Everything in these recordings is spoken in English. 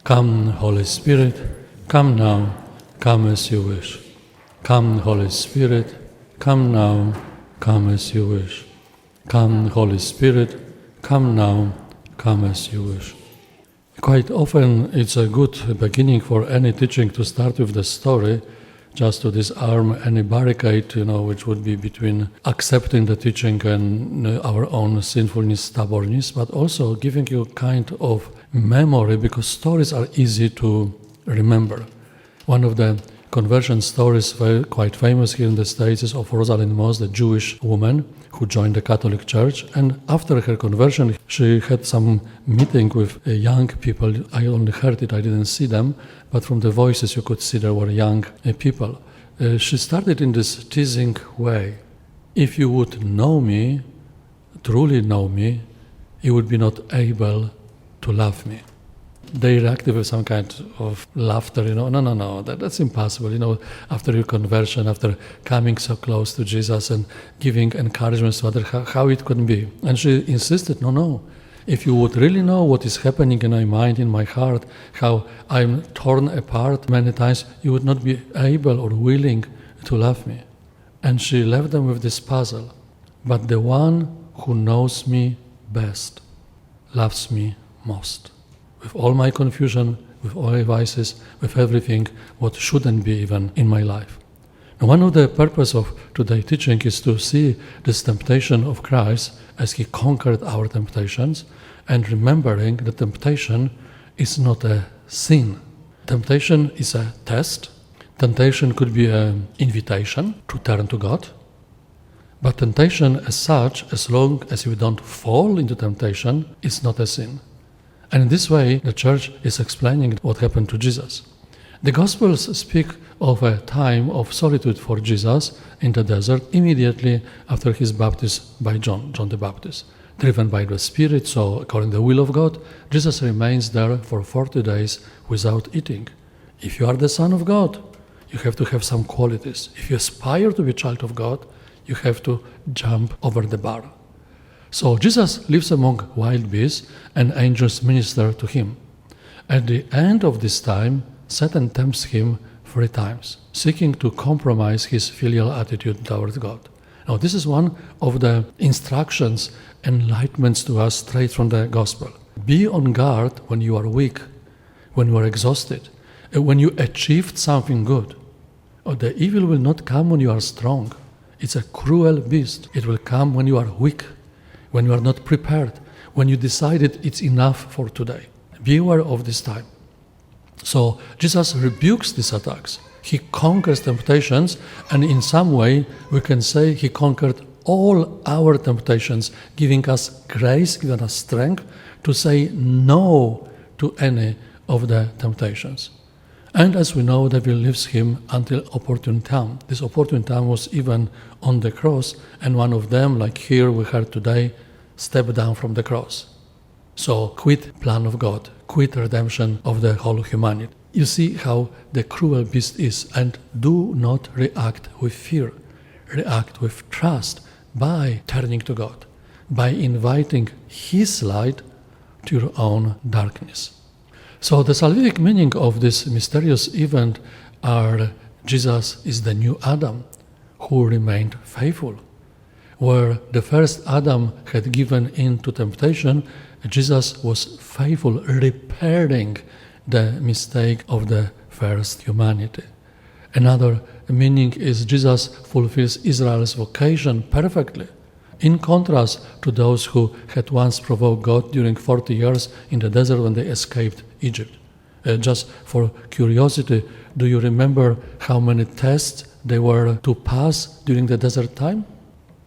Come, Holy Spirit, come now, come as you wish. Come, Holy Spirit, come now, come as you wish. Come, Holy Spirit, come now, come as you wish. Quite often it's a good beginning for any teaching to start with the story, just to disarm any barricade, which would be between accepting the teaching and our own sinfulness, stubbornness, but also giving you kind of memory, because stories are easy to remember. One of the conversion stories quite famous here in the States is of Rosalind Moss, the Jewish woman who joined the Catholic Church, and after her conversion she had some meeting with young people. I only heard it, I didn't see them, but from the voices you could see there were young people. She started in this teasing way: if you would know me, truly know me, you would be not able to love me. They reacted with some kind of laughter, no, that's impossible, after your conversion, after coming so close to Jesus and giving encouragement to others, how it could be. And she insisted, no, if you would really know what is happening in my mind, in my heart, how I'm torn apart many times, you would not be able or willing to love me. And she left them with this puzzle: but the one who knows me best loves me most. With all my confusion, with all my vices, with everything what shouldn't be even in my life. Now, one of the purpose of today's teaching is to see this temptation of Christ as he conquered our temptations, and remembering that temptation is not a sin. Temptation is a test. Temptation could be an invitation to turn to God. But temptation as such, as long as we don't fall into temptation, is not a sin. And in this way, the Church is explaining what happened to Jesus. The Gospels speak of a time of solitude for Jesus in the desert immediately after his baptism by John the Baptist. Driven by the Spirit, so according to the will of God, Jesus remains there for 40 days without eating. If you are the Son of God, you have to have some qualities. If you aspire to be a child of God, you have to jump over the bar. So Jesus lives among wild beasts, and angels minister to him. At the end of this time, Satan tempts him 3 times, seeking to compromise his filial attitude towards God. Now, this is one of the instructions, enlightenments to us straight from the Gospel. Be on guard when you are weak, when you are exhausted, when you achieved something good. The evil will not come when you are strong. It's a cruel beast. It will come when you are weak, when you are not prepared, when you decided it's enough for today. Be aware of this time. So Jesus rebukes these attacks. He conquers temptations, and in some way we can say he conquered all our temptations, giving us grace, giving us strength to say no to any of the temptations. And as we know, the devil leaves him until opportune time. This opportune time was even on the cross, and one of them, like here we heard today, stepped down from the cross. So quit plan of God, quit redemption of the whole humanity. You see how the cruel beast is, and do not react with fear. React with trust by turning to God, by inviting his light to your own darkness. So the salvific meaning of this mysterious event are Jesus is the new Adam who remained faithful. Where the first Adam had given in to temptation, Jesus was faithful, repairing the mistake of the first humanity. Another meaning is Jesus fulfills Israel's vocation perfectly, in contrast to those who had once provoked God during 40 years in the desert when they escaped Egypt. Just for curiosity, do you remember how many tests they were to pass during the desert time?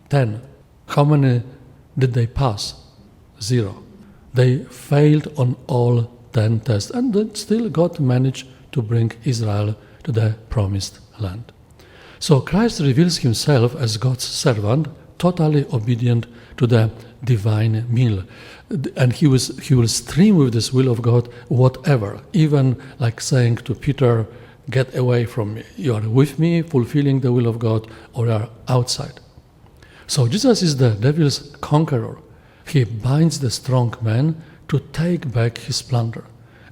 10. How many did they pass? 0. They failed on all 10 tests, and then still God managed to bring Israel to the promised land. So Christ reveals himself as God's servant, totally obedient to the divine will. And he will stream with this will of God whatever, even like saying to Peter, get away from me. You are with me, fulfilling the will of God, or you are outside. So Jesus is the devil's conqueror. He binds the strong man to take back his plunder.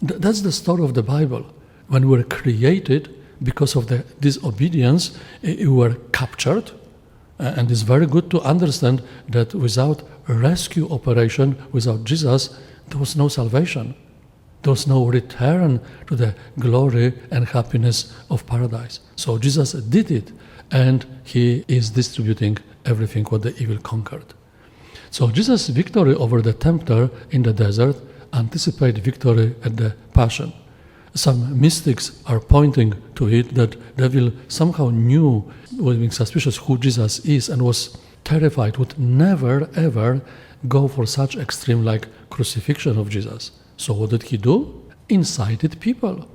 That's the story of the Bible. When we were created, because of the disobedience, we were captured. And it's very good to understand that without a rescue operation, without Jesus, there was no salvation. There was no return to the glory and happiness of paradise. So Jesus did it, and he is distributing everything what the evil conquered. So Jesus' victory over the tempter in the desert anticipates victory at the Passion. Some mystics are pointing to it that the devil somehow knew, was being suspicious who Jesus is, and was terrified, would never ever go for such extreme like crucifixion of Jesus. So what did he do? Incited people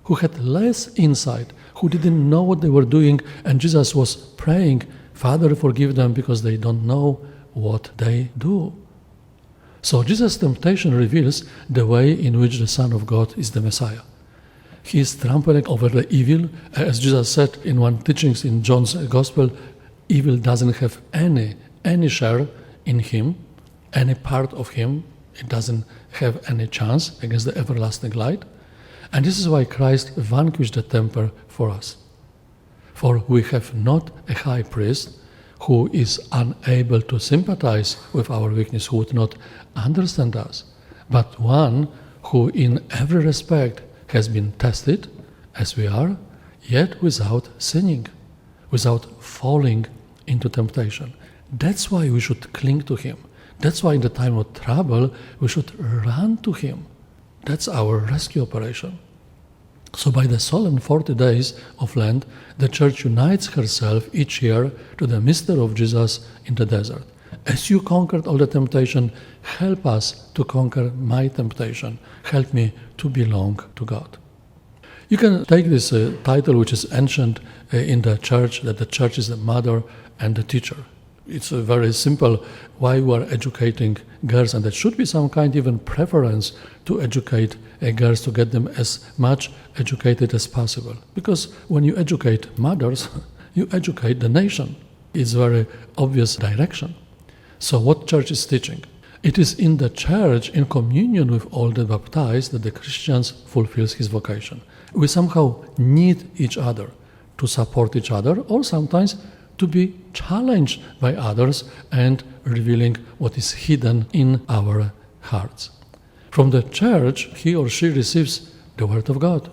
who had less insight, who didn't know what they were doing, and Jesus was praying, Father, forgive them because they don't know what they do. So Jesus' temptation reveals the way in which the Son of God is the Messiah. He is trampling over the evil. As Jesus said in one teachings in John's Gospel, evil doesn't have any share in him, any part of him. It doesn't have any chance against the everlasting light. And this is why Christ vanquished the tempter for us. For we have not a high priest who is unable to sympathize with our weakness, who would not understand us, but one who in every respect has been tested as we are, yet without sinning, without falling into temptation. That's why we should cling to him. That's why in the time of trouble, we should run to him. That's our rescue operation. So by the solemn 40 days of Lent, the Church unites herself each year to the mystery of Jesus in the desert. As you conquered all the temptation, help us to conquer my temptation. Help me to belong to God. You can take this title, which is ancient in the Church, that the Church is the mother and the teacher. It's very simple why we are educating girls, and there should be some kind even preference to educate girls to get them as much educated as possible. Because when you educate mothers, you educate the nation. It's very obvious direction. So what Church is teaching? It is in the Church, in communion with all the baptized, that the Christian fulfills his vocation. We somehow need each other to support each other, or sometimes to be challenged by others and revealing what is hidden in our hearts. From the Church, he or she receives the Word of God,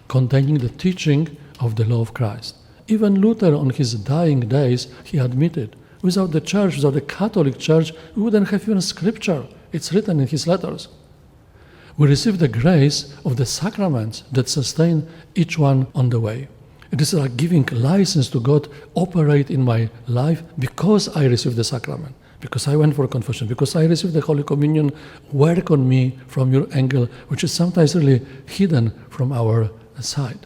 containing the teaching of the law of Christ. Even Luther, on his dying days, he admitted, without the Church, without the Catholic Church, we wouldn't have even Scripture. It's written in his letters. We receive the grace of the sacraments that sustain each one on the way. It is like giving license to God, operate in my life because I received the sacrament, because I went for confession, because I received the Holy Communion. Work on me from your angle, which is sometimes really hidden from our side.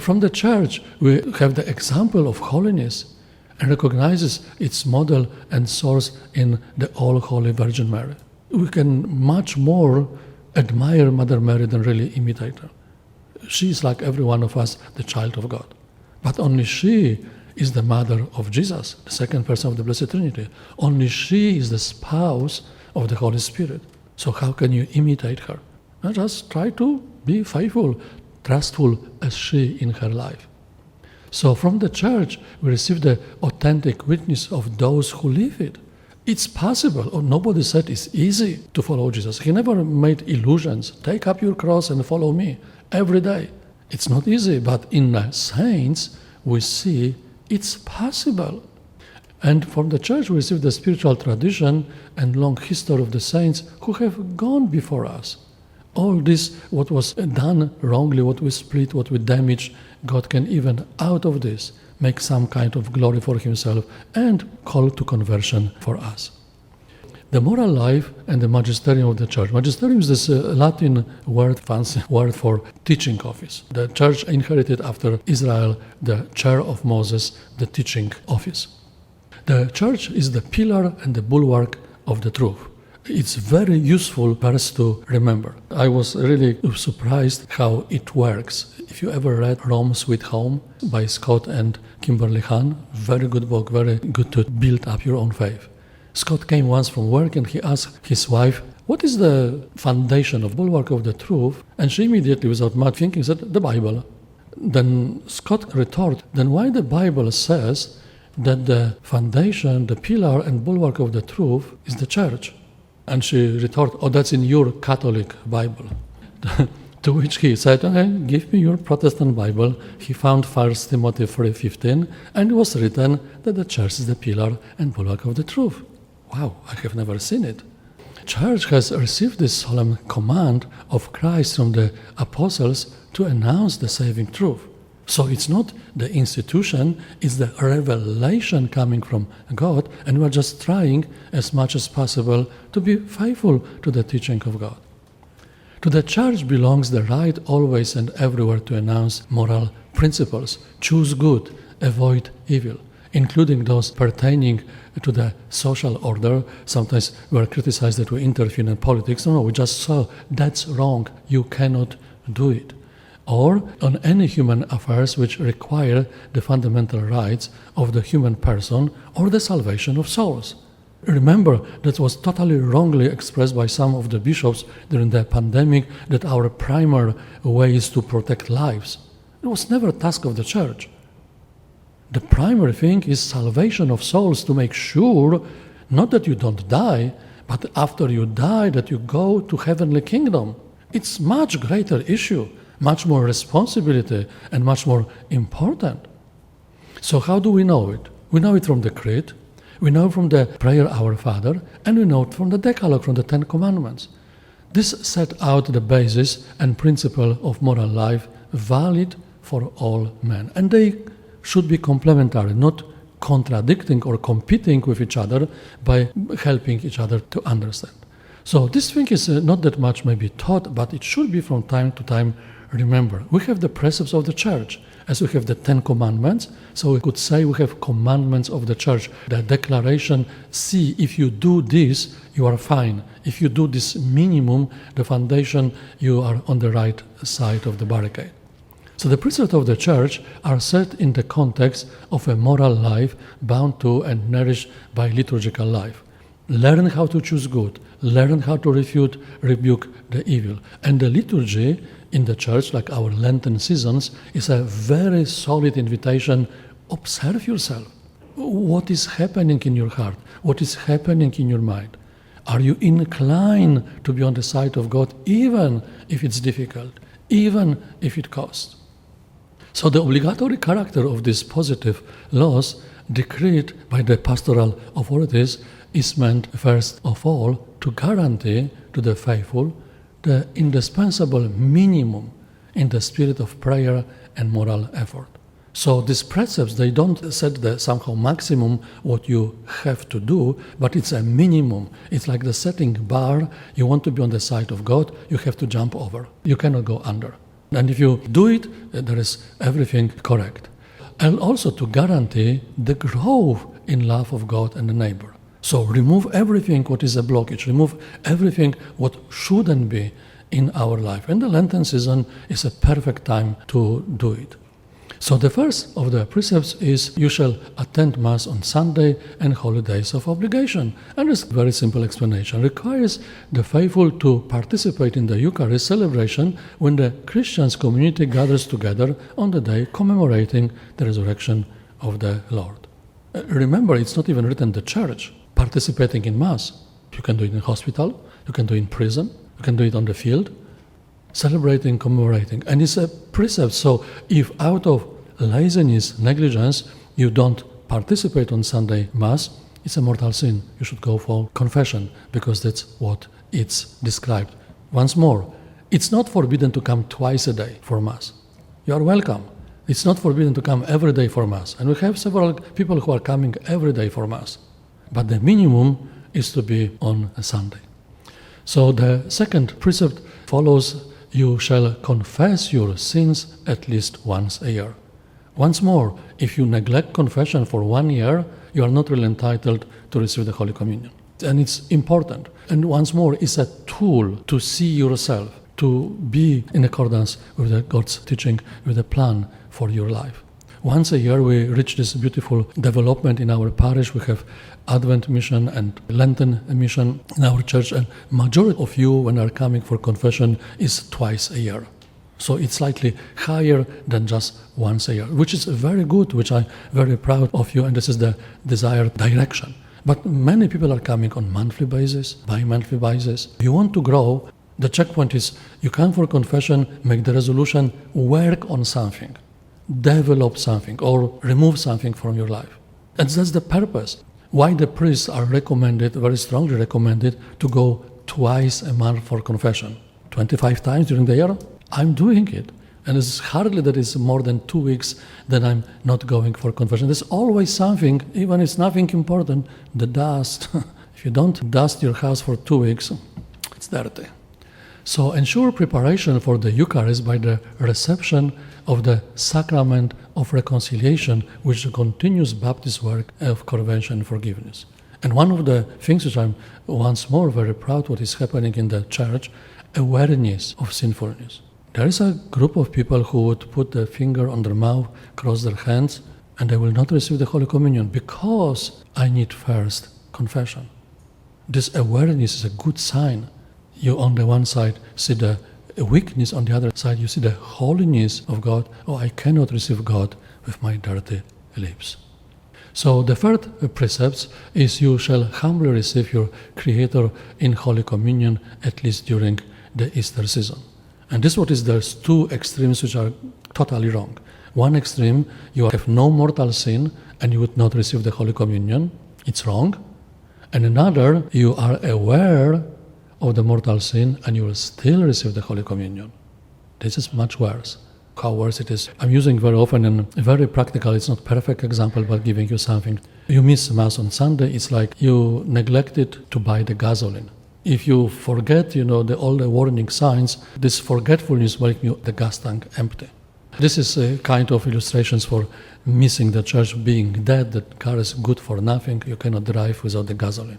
From the Church, we have the example of holiness and recognizes its model and source in the All-Holy Virgin Mary. We can much more admire Mother Mary than really imitate her. She is like every one of us, the child of God. But only she is the mother of Jesus, the second person of the Blessed Trinity. Only she is the spouse of the Holy Spirit. So how can you imitate her? Just try to be faithful, trustful as she in her life. So from the Church, we receive the authentic witness of those who live it. It's possible. Nobody said it's easy to follow Jesus. He never made illusions. Take up your cross and follow me every day. It's not easy, but in the saints, we see it's possible. And from the Church, we receive the spiritual tradition and long history of the saints who have gone before us. All this, what was done wrongly, what we split, what we damaged, God can even out of this make some kind of glory for himself and call to conversion for us. The moral life and the magisterium of the Church. Magisterium is this Latin word, fancy word for teaching office. The Church inherited after Israel the chair of Moses, the teaching office. The Church is the pillar and the bulwark of the truth. It's very useful verse to remember. I was really surprised how it works. If you ever read Rome Sweet Home by Scott and Kimberly Hahn, very good book, very good to build up your own faith. Scott came once from work and he asked his wife, what is the foundation of bulwark of the truth? And she immediately, without much thinking, said, the Bible. Then Scott retorted, then why the Bible says that the foundation, the pillar and bulwark of the truth is the church? And she retorted, oh, that's in your Catholic Bible. To which he said, okay, give me your Protestant Bible. He found 1 Timothy 3:15, and it was written that the church is the pillar and bulwark of the truth. Wow, I have never seen it. Church has received this solemn command of Christ from the apostles to announce the saving truth. So it's not the institution, it's the revelation coming from God, and we're just trying as much as possible to be faithful to the teaching of God. To the church belongs the right always and everywhere to announce moral principles, choose good, avoid evil, including those pertaining to the social order. Sometimes we are criticized that we interfere in politics. No, we just saw that's wrong, you cannot do it. Or on any human affairs which require the fundamental rights of the human person or the salvation of souls. Remember, that was totally wrongly expressed by some of the bishops during the pandemic, that our primary way is to protect lives. It was never a task of the church. The primary thing is salvation of souls, to make sure, not that you don't die, but after you die, that you go to heavenly kingdom. It's much greater issue, much more responsibility, and much more important. So how do we know it? We know it from the Creed, we know from the prayer Our Father, and we know it from the Decalogue, from the Ten Commandments. This set out the basis and principle of moral life, valid for all men. And they should be complementary, not contradicting or competing with each other, by helping each other to understand. So this thing is not that much maybe taught, but it should be from time to time remembered. We have the precepts of the church, as we have the Ten Commandments, so we could say we have commandments of the church. The declaration, see, if you do this, you are fine. If you do this minimum, the foundation, you are on the right side of the barricade. So the precepts of the church are set in the context of a moral life bound to and nourished by liturgical life. Learn how to choose good, learn how to rebuke the evil. And the liturgy in the church, like our Lenten seasons, is a very solid invitation. Observe yourself. What is happening in your heart? What is happening in your mind? Are you inclined to be on the side of God, even if it's difficult, even if it costs? So the obligatory character of these positive laws decreed by the pastoral authorities is meant, first of all, to guarantee to the faithful the indispensable minimum in the spirit of prayer and moral effort. So these precepts, they don't set the somehow maximum what you have to do, but it's a minimum. It's like the setting bar. You want to be on the side of God, you have to jump over. You cannot go under. And if you do it, there is everything correct. And also to guarantee the growth in love of God and the neighbor. So remove everything what is a blockage, remove everything what shouldn't be in our life. And the Lenten season is a perfect time to do it. So the first of the precepts is you shall attend Mass on Sunday and holy days of obligation. And it's a very simple explanation. It requires the faithful to participate in the Eucharist celebration when the Christians community gathers together on the day commemorating the resurrection of the Lord. Remember, it's not even written the church participating in Mass. You can do it in hospital, you can do it in prison, you can do it on the field, celebrating, commemorating. And it's a precept, so if out of laziness, negligence, you don't participate on Sunday Mass, it's a mortal sin. You should go for confession, because that's what it's described. Once more, it's not forbidden to come twice a day for Mass. You are welcome. It's not forbidden to come every day for Mass. And we have several people who are coming every day for Mass. But the minimum is to be on a Sunday. So the second precept follows, you shall confess your sins at least once a year. Once more, if you neglect confession for 1 year, you are not really entitled to receive the Holy Communion. And it's important. And once more, it's a tool to see yourself, to be in accordance with God's teaching, with a plan for your life. Once a year we reach this beautiful development in our parish. We have Advent mission and Lenten mission in our church, and majority of you, when are coming for confession, is twice a year. So it's slightly higher than just once a year, which is very good, which I'm very proud of you, and this is the desired direction. But many people are coming on monthly basis, bi-monthly basis. If you want to grow, the checkpoint is you come for confession, make the resolution, work on something, develop something, or remove something from your life. And that's the purpose. Why the priests are recommended, very strongly recommended, to go twice a month for confession. 25 times during the year? I'm doing it. And it's hardly that it's more than 2 weeks that I'm not going for confession. There's always something, even if it's nothing important, the dust. If you don't dust your house for 2 weeks, it's dirty. So ensure preparation for the Eucharist by the reception of the sacrament of reconciliation, which is a continuous Baptist work of conversion and forgiveness. And one of the things which I'm once more very proud what is happening in the church, awareness of sinfulness. There is a group of people who would put their finger on their mouth, cross their hands, and they will not receive the Holy Communion because I need first confession. This awareness is a good sign. You on the one side see the weakness, on the other side you see the holiness of God. Oh, I cannot receive God with my dirty lips. So the third precept is you shall humbly receive your Creator in Holy Communion, at least during the Easter season. And this is what is there's two extremes which are totally wrong. One extreme, you have no mortal sin and you would not receive the Holy Communion. It's wrong. And another, you are aware of the mortal sin and you will still receive the Holy Communion. This is much worse. How worse it is. I'm using very often and very practical, it's not perfect example, but giving you something. You miss Mass on Sunday, it's like you neglected to buy the gasoline. If you forget, all the warning signs, this forgetfulness will make the gas tank empty. This is a kind of illustrations for missing the church, being dead, the car is good for nothing, you cannot drive without the gasoline.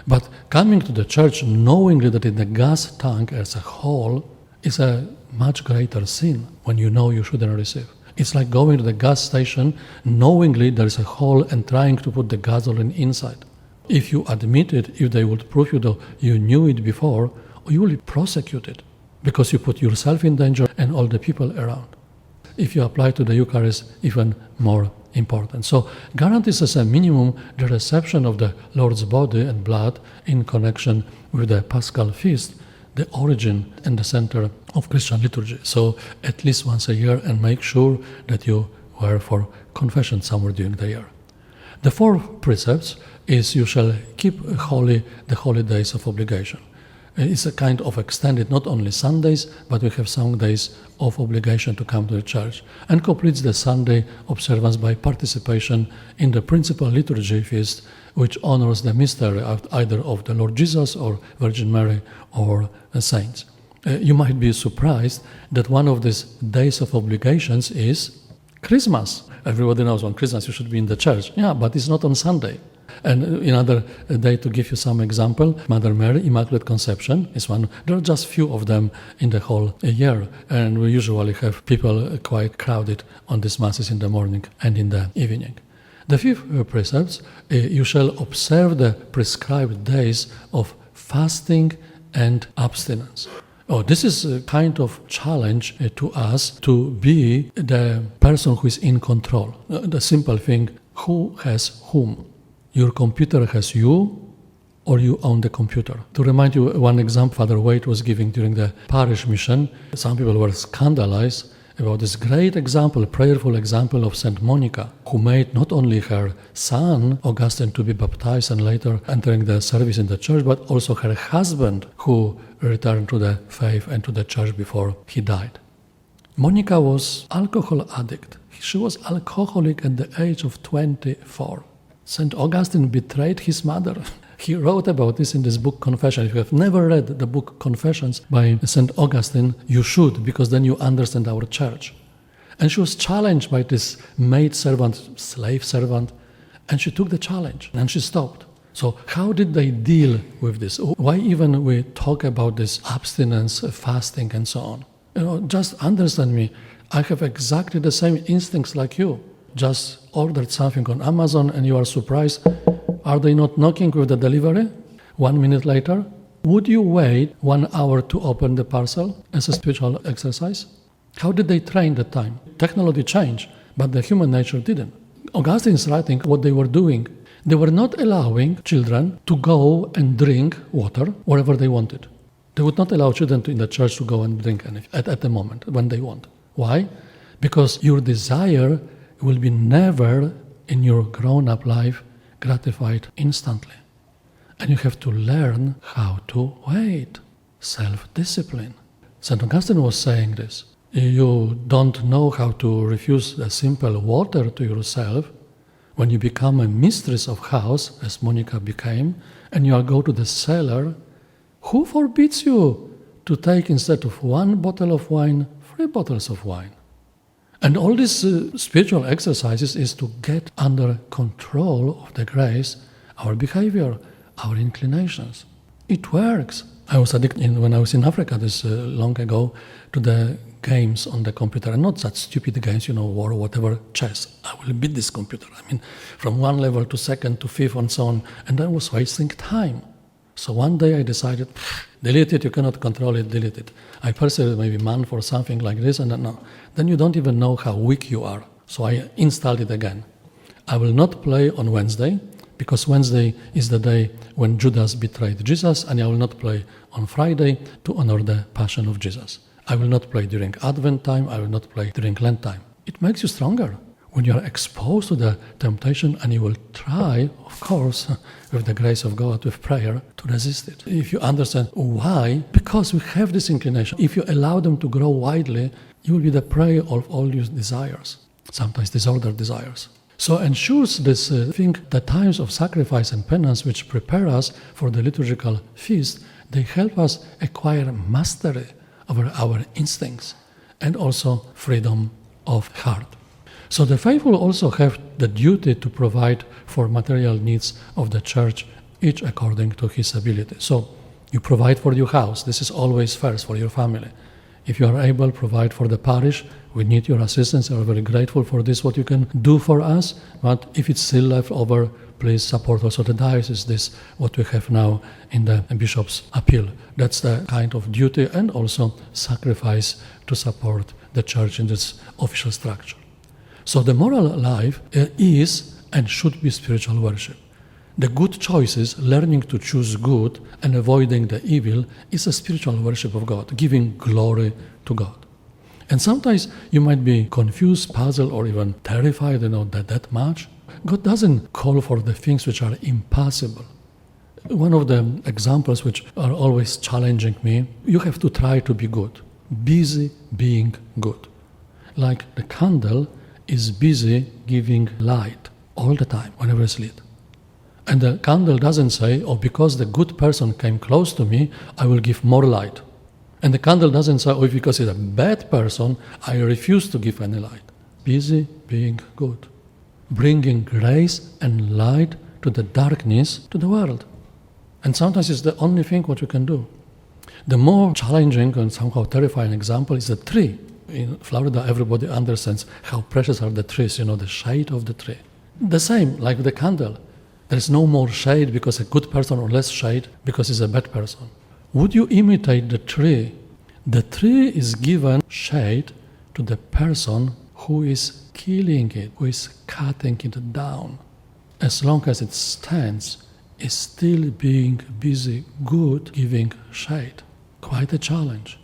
But coming to the church knowingly that in the gas tank as a whole is a much greater sin when you know you shouldn't receive. It's like going to the gas station knowingly there is a hole and trying to put the gasoline inside. If you admit it, if they would prove you that you knew it before, you will be prosecuted because you put yourself in danger and all the people around. If you apply to the Eucharist, even more important. So guarantees as a minimum the reception of the Lord's body and blood in connection with the Paschal feast, the origin and the center of Christian liturgy. So at least once a year, and make sure that you were for confession somewhere during the year. The fourth precept is you shall keep holy the holy days of obligation. It's a kind of extended, not only Sundays, but we have some days of obligation to come to the church, and completes the Sunday observance by participation in the principal liturgy feast, which honors the mystery of either of the Lord Jesus or Virgin Mary or the saints. You might be surprised that one of these days of obligations is Christmas. Everybody knows on Christmas you should be in the church. Yeah, but it's not on Sunday. And another day, to give you some example, Mother Mary, Immaculate Conception is one. There are just few of them in the whole year, and we usually have people quite crowded on these masses in the morning and in the evening. The fifth precept, you shall observe the prescribed days of fasting and abstinence. Oh, this is a kind of challenge to us to be the person who is in control. The simple thing, who has whom? Your computer has you, or you own the computer. To remind you, one example Father Wade was giving during the parish mission, some people were scandalized about this great example, prayerful example of Saint Monica, who made not only her son, Augustine, to be baptized and later entering the service in the church, but also her husband, who returned to the faith and to the church before he died. Monica was alcohol addict. She was alcoholic at the age of 24. St. Augustine betrayed his mother. He wrote about this in this book Confession. If you have never read the book Confessions by St. Augustine, you should, because then you understand our church. And she was challenged by this maid servant, slave servant, and she took the challenge and she stopped. So how did they deal with this? Why even we talk about this abstinence, fasting and so on? Just understand me. I have exactly the same instincts like you. Just ordered something on Amazon and you are surprised, are they not knocking with the delivery 1 minute later? Would you wait 1 hour to open the parcel as a spiritual exercise? How did they train the time? Technology changed, but the human nature didn't. Augustine is writing what they were doing. They were not allowing children to go and drink water wherever they wanted. They would not allow children in the church to go and drink anything at the moment when they want. Why? Because your desire will be never in your grown-up life gratified instantly. And you have to learn how to wait. Self-discipline. St. Augustine was saying this. You don't know how to refuse a simple water to yourself when you become a mistress of house, as Monica became, and you go to the cellar. Who forbids you to take, instead of 1 bottle of wine, 3 bottles of wine? And all these spiritual exercises is to get under control of the grace, our behavior, our inclinations. It works. I was addicted when I was in Africa this long ago to the games on the computer, and not such stupid games, war or whatever, chess. I will beat this computer. From 1 level to 2nd to 5th and so on, and I was wasting time. So one day I decided, delete it, you cannot control it, delete it. I persevered maybe a month or something like this, and then you don't even know how weak you are. So I installed it again. I will not play on Wednesday, because Wednesday is the day when Judas betrayed Jesus, and I will not play on Friday to honor the Passion of Jesus. I will not play during Advent time, I will not play during Lent time. It makes you stronger when you are exposed to the temptation, and you will try, of course, with the grace of God, with prayer, to resist it. If you understand why, because we have this inclination. If you allow them to grow widely, you will be the prey of all your desires, sometimes disordered desires. So ensures this thing, the times of sacrifice and penance which prepare us for the liturgical feast, they help us acquire mastery over our instincts and also freedom of heart. So the faithful also have the duty to provide for material needs of the church, each according to his ability. So you provide for your house. This is always first for your family. If you are able, provide for the parish. We need your assistance. We are very grateful for this, what you can do for us. But if it's still left over, please support also the diocese, this what we have now in the bishop's appeal. That's the kind of duty and also sacrifice to support the church in its official structure. So the moral life is and should be spiritual worship. The good choices, learning to choose good and avoiding the evil, is a spiritual worship of God, giving glory to God. And sometimes you might be confused, puzzled, or even terrified, that much. God doesn't call for the things which are impossible. One of the examples which are always challenging me, you have to try to be good. Busy being good. Like the candle is busy giving light all the time, whenever it's lit. And the candle doesn't say, because the good person came close to me, I will give more light. And the candle doesn't say, because it's a bad person, I refuse to give any light. Busy being good. Bringing grace and light to the darkness, to the world. And sometimes it's the only thing what you can do. The more challenging and somehow terrifying example is the tree. In Florida, everybody understands how precious are the trees, the shade of the tree. The same, like the candle. There is no more shade because a good person, or less shade because he's a bad person. Would you imitate the tree? The tree is given shade to the person who is killing it, who is cutting it down. As long as it stands, it's still being busy, good, giving shade. Quite a challenge.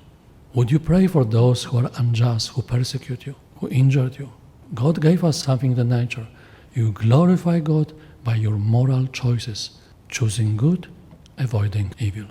Would you pray for those who are unjust, who persecute you, who injured you? God gave us something in the nature. You glorify God by your moral choices, choosing good, avoiding evil.